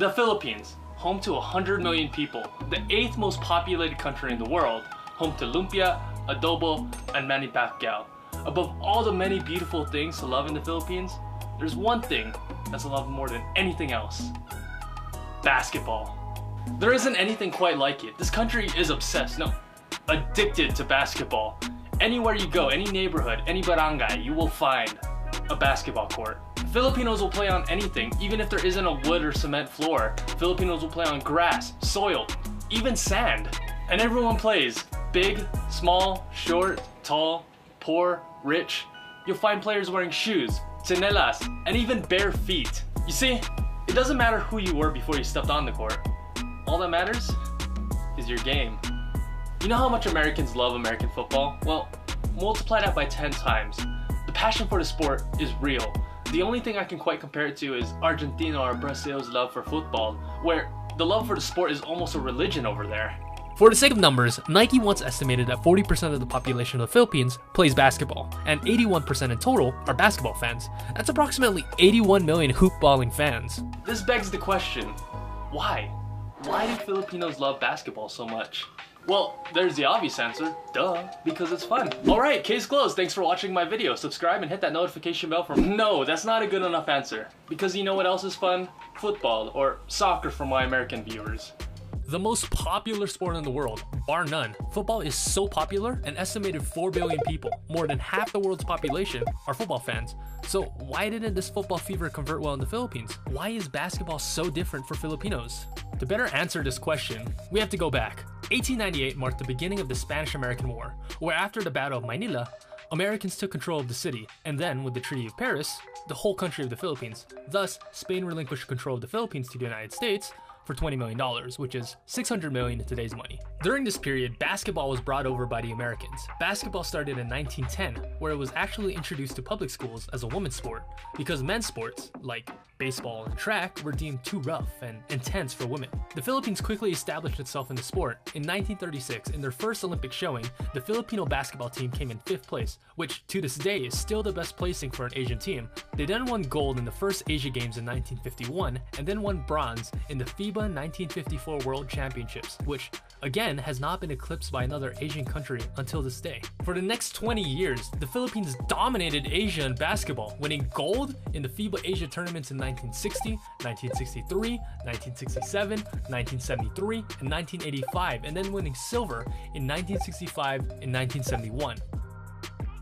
The Philippines, home to 100 million people, the 8th most populated country in the world, home to lumpia, adobo, and mani pacquiao. Above all the many beautiful things to love in the Philippines, there's one thing that's loved more than anything else: basketball. There isn't anything quite like it. This country is obsessed, no, addicted to basketball. Anywhere you go, any neighborhood, any barangay, you will find a basketball court. Filipinos will play on anything, even if there isn't a wood or cement floor. Filipinos will play on grass, soil, even sand. And everyone plays. Big, small, short, tall, poor, rich. You'll find players wearing shoes, tsinelas, and even bare feet. You see, it doesn't matter who you were before you stepped on the court. All that matters is your game. You know how much Americans love American football? Well, multiply that by 10 times. The passion for the sport is real. The only thing I can quite compare it to is Argentina or Brazil's love for football, where the love for the sport is almost a religion over there. For the sake of numbers, Nike once estimated that 40% of the population of the Philippines plays basketball, and 81% in total are basketball fans. That's approximately 81 million hoopballing fans. This begs the question, why? Why do Filipinos love basketball so much? Well, there's the obvious answer, duh, because it's fun. Alright, case closed. Thanks for watching my video. Subscribe and hit that notification bell for No, that's not a good enough answer. Because you know what else is fun? Football, or soccer for my American viewers. The most popular sport in the world, bar none. Football is so popular, an estimated 4 billion people, more than half the world's population, are football fans. So why didn't this football fever convert well in the Philippines? Why is basketball so different for Filipinos? To better answer this question, we have to go back. 1898 marked the beginning of the Spanish-American War, where after the Battle of Manila, Americans took control of the city, and then with the Treaty of Paris, the whole country of the Philippines. Thus, Spain relinquished control of the Philippines to the United States for $20 million, which is $600 million in today's money. During this period, basketball was brought over by the Americans. Basketball started in 1910, where it was actually introduced to public schools as a women's sport, because men's sports, like baseball and track, were deemed too rough and intense for women. The Philippines quickly established itself in the sport. In 1936, in their first Olympic showing, the Filipino basketball team came in 5th place, which to this day is still the best placing for an Asian team. They then won gold in the first Asia Games in 1951, and then won bronze in the FIBA 1954 World Championships, which again has not been eclipsed by another Asian country until this day. For the next 20 years, the Philippines dominated Asia in basketball, winning gold in the FIBA Asia tournaments in 1960, 1963, 1967, 1973, and 1985, and then winning silver in 1965 and 1971.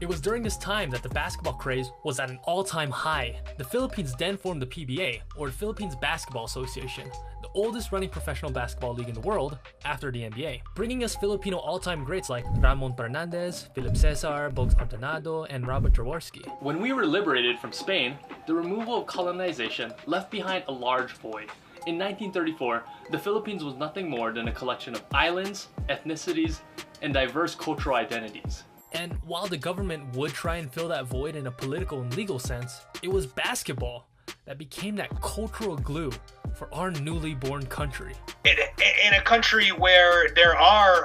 It was during this time that the basketball craze was at an all-time high. The Philippines then formed the PBA, or the Philippines Basketball Association, the oldest running professional basketball league in the world after the NBA, bringing us Filipino all-time greats like Ramon Fernandez, Philip Cesar, Bogs Artonado, and Robert Jaworski. When we were liberated from Spain, the removal of colonization left behind a large void. In 1934, the Philippines was nothing more than a collection of islands, ethnicities, and diverse cultural identities. And while the government would try and fill that void in a political and legal sense, it was basketball that became that cultural glue for our newly born country. In a country where there are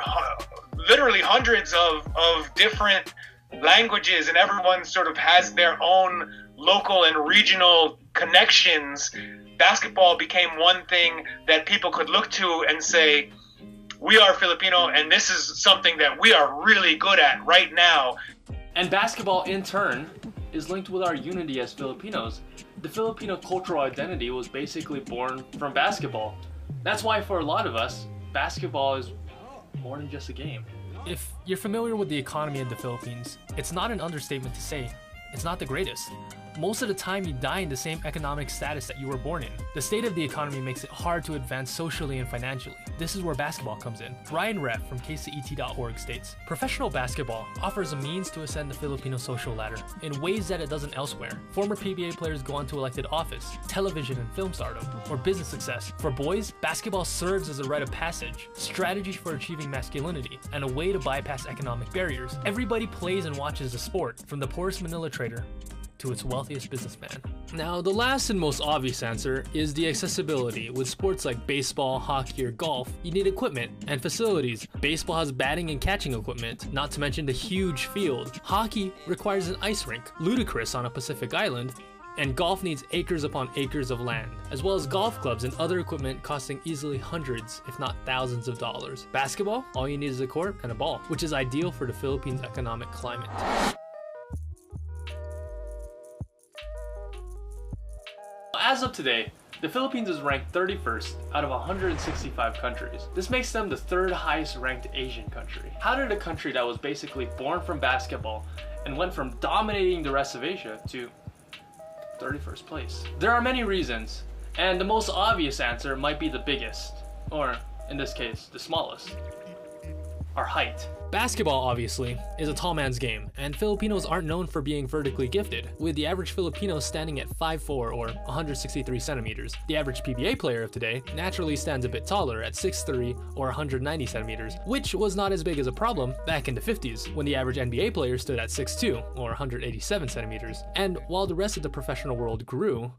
literally hundreds of different languages and everyone sort of has their own local and regional connections, basketball became one thing that people could look to and say, we are Filipino, and this is something that we are really good at right now. And basketball, in turn, is linked with our unity as Filipinos. The Filipino cultural identity was basically born from basketball. That's why for a lot of us, basketball is more than just a game. If you're familiar with the economy of the Philippines, it's not an understatement to say it's not the greatest. Most of the time you die in the same economic status that you were born in. The state of the economy makes it hard to advance socially and financially. This is where basketball comes in. Ryan Ref from kcet.org states, professional basketball offers a means to ascend the Filipino social ladder in ways that it doesn't elsewhere. Former PBA players go on to elected office, television and film stardom, or business success. For boys, basketball serves as a rite of passage, strategy for achieving masculinity, and a way to bypass economic barriers. Everybody plays and watches the sport, from the poorest Manila trader to its wealthiest businessman. Now, the last and most obvious answer is the accessibility. With sports like baseball, hockey, or golf, you need equipment and facilities. Baseball has batting and catching equipment, not to mention the huge field. Hockey requires an ice rink, ludicrous on a Pacific island, And golf needs acres upon acres of land, as well as golf clubs and other equipment costing easily hundreds, if not thousands of dollars. Basketball, all you need is a court and a ball, which is ideal for the Philippines' economic climate. As of today, the Philippines is ranked 31st out of 165 countries. This makes them the third highest ranked Asian country. How did a country that was basically born from basketball and went from dominating the rest of Asia to 31st place? There are many reasons, and the most obvious answer might be the biggest, or in this case, the smallest. Our height. Basketball, obviously, is a tall man's game, and Filipinos aren't known for being vertically gifted, with the average Filipino standing at 5'4" or 163 centimeters. The average PBA player of today naturally stands a bit taller at 6'3" or 190 centimeters, which was not as big as a problem back in the 50s, when the average NBA player stood at 6'2" or 187 centimeters. And while the rest of the professional world grew,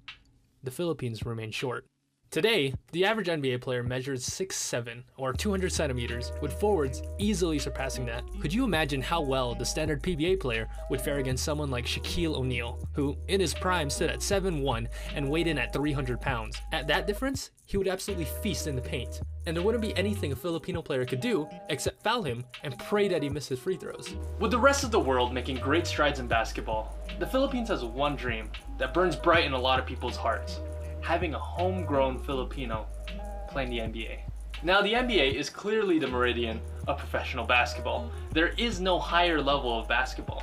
the Philippines remained short. Today, the average NBA player measures 6'7" or 200 centimeters, with forwards easily surpassing that. Could you imagine how well the standard PBA player would fare against someone like Shaquille O'Neal, who in his prime stood at 7'1" and weighed in at 300 pounds? At that difference, he would absolutely feast in the paint, and there wouldn't be anything a Filipino player could do except foul him and pray that he misses free throws. With the rest of the world making great strides in basketball, the Philippines has one dream that burns bright in a lot of people's hearts: having a homegrown Filipino playing the NBA. Now, the NBA is clearly the meridian of professional basketball. There is no higher level of basketball.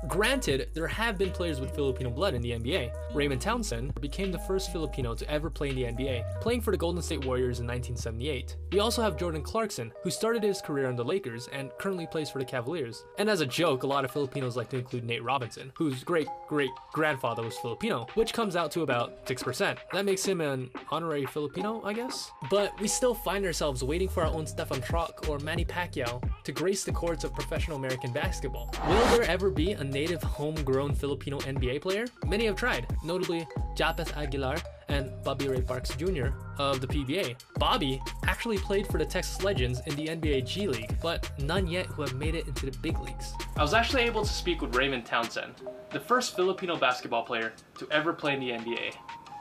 Granted, there have been players with Filipino blood in the NBA. Raymond Townsend became the first Filipino to ever play in the NBA, playing for the Golden State Warriors in 1978. We also have Jordan Clarkson, who started his career on the Lakers and currently plays for the Cavaliers. And as a joke, a lot of Filipinos like to include Nate Robinson, whose great-great-grandfather was Filipino, which comes out to about 6%. That makes him an honorary Filipino, I guess? But we still find ourselves waiting for our own Stefan Troc or Manny Pacquiao to grace the courts of professional American basketball. Will there ever be a native homegrown Filipino NBA player? Many have tried, notably Japeth Aguilar and Bobby Ray Parks Jr. of the PBA. Bobby actually played for the Texas Legends in the NBA G League, but none yet who have made it into the big leagues. I was actually able to speak with Raymond Townsend, the first Filipino basketball player to ever play in the NBA.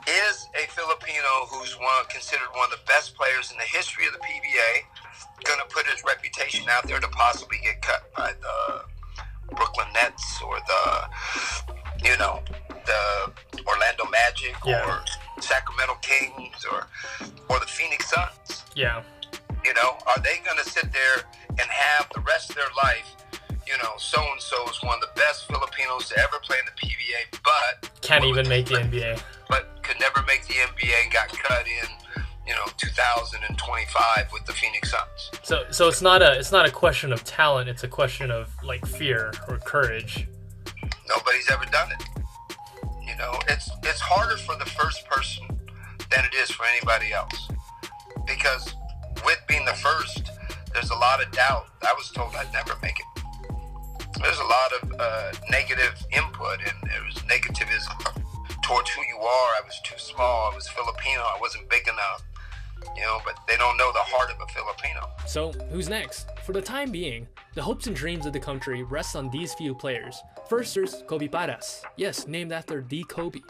Is a Filipino who's considered one of the best players in the history of the PBA going to put his reputation out there to possibly get cut by the Brooklyn Nets or the Orlando Magic or Sacramento Kings or the Phoenix Suns? Yeah. Are they going to sit there and have the rest of their life, so-and-so is one of the best Filipinos to ever play in the PBA, but Can't even make the NBA. But could never make the NBA and got cut in 2025 with the Phoenix Suns. So it's not a question of talent, it's a question of like fear or courage. Nobody's ever done it. It's harder for the first person than it is for anybody else. Because with being the first, there's a lot of doubt. I was told I'd never make it. There's a lot of negative input, and there was negativism towards who you are. I was too small, I was Filipino, I wasn't big enough. But they don't know the heart of a Filipino. So, who's next? For the time being, the hopes and dreams of the country rest on these few players. First, there's Kobe Paras. Yes, named after the Kobe.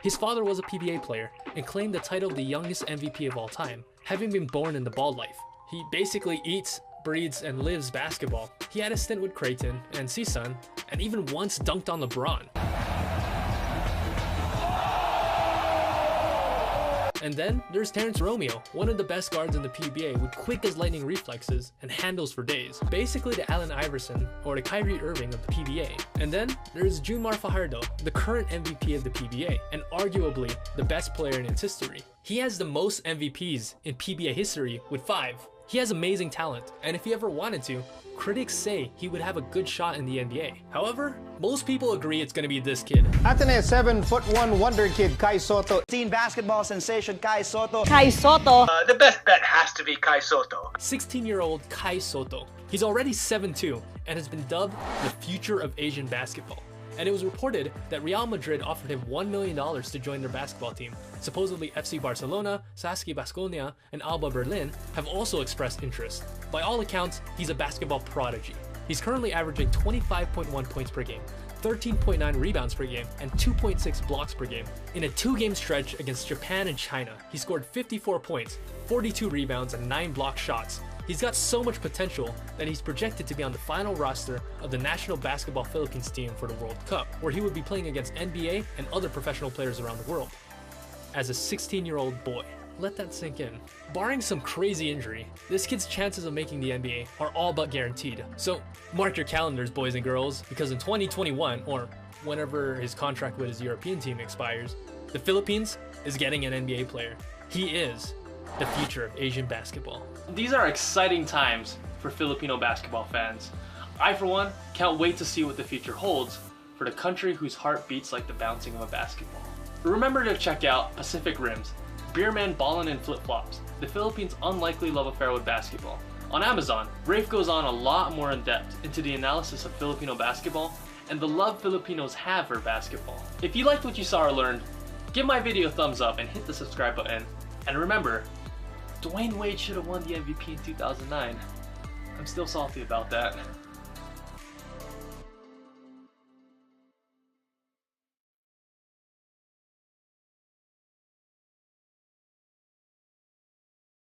His father was a PBA player and claimed the title of the youngest MVP of all time, having been born in the ball life. He basically eats, breathes, and lives basketball. He had a stint with Creighton and CSUN, and even once dunked on LeBron. And then there's Terrence Romeo, one of the best guards in the PBA with quick as lightning reflexes and handles for days. Basically the Allen Iverson or the Kyrie Irving of the PBA. And then there's Junmar Fajardo, the current MVP of the PBA and arguably the best player in its history. He has the most MVPs in PBA history with 5. He has amazing talent, and if he ever wanted to, critics say he would have a good shot in the NBA. However, most people agree it's gonna be this kid. Atene's 7'1" wonder kid, Kai Soto. Teen basketball sensation Kai Soto. Kai Soto. The best bet has to be Kai Soto. 16-year-old Kai Soto. He's already 7'2" and has been dubbed the future of Asian basketball. And it was reported that Real Madrid offered him $1 million to join their basketball team. Supposedly FC Barcelona, Saski Baskonia, and Alba Berlin have also expressed interest. By all accounts, he's a basketball prodigy. He's currently averaging 25.1 points per game, 13.9 rebounds per game, and 2.6 blocks per game. In a 2-game stretch against Japan and China, he scored 54 points, 42 rebounds, and 9 block shots. He's got so much potential that he's projected to be on the final roster of the National Basketball Philippines team for the World Cup, where he would be playing against NBA and other professional players around the world. As a 16-year-old boy. Let that sink in. Barring some crazy injury, this kid's chances of making the NBA are all but guaranteed. So mark your calendars, boys and girls, because in 2021, or whenever his contract with his European team expires, the Philippines is getting an NBA player. He is the future of Asian basketball. These are exciting times for Filipino basketball fans. I, for one, can't wait to see what the future holds for the country whose heart beats like the bouncing of a basketball. Remember to check out Pacific Rims, Beer Man Ballin' in Flip-Flops, the Philippines' unlikely love affair with basketball. On Amazon, Rafe goes on a lot more in depth into the analysis of Filipino basketball and the love Filipinos have for basketball. If you liked what you saw or learned, give my video a thumbs up and hit the subscribe button. And remember, Dwayne Wade should have won the MVP in 2009. I'm still salty about that.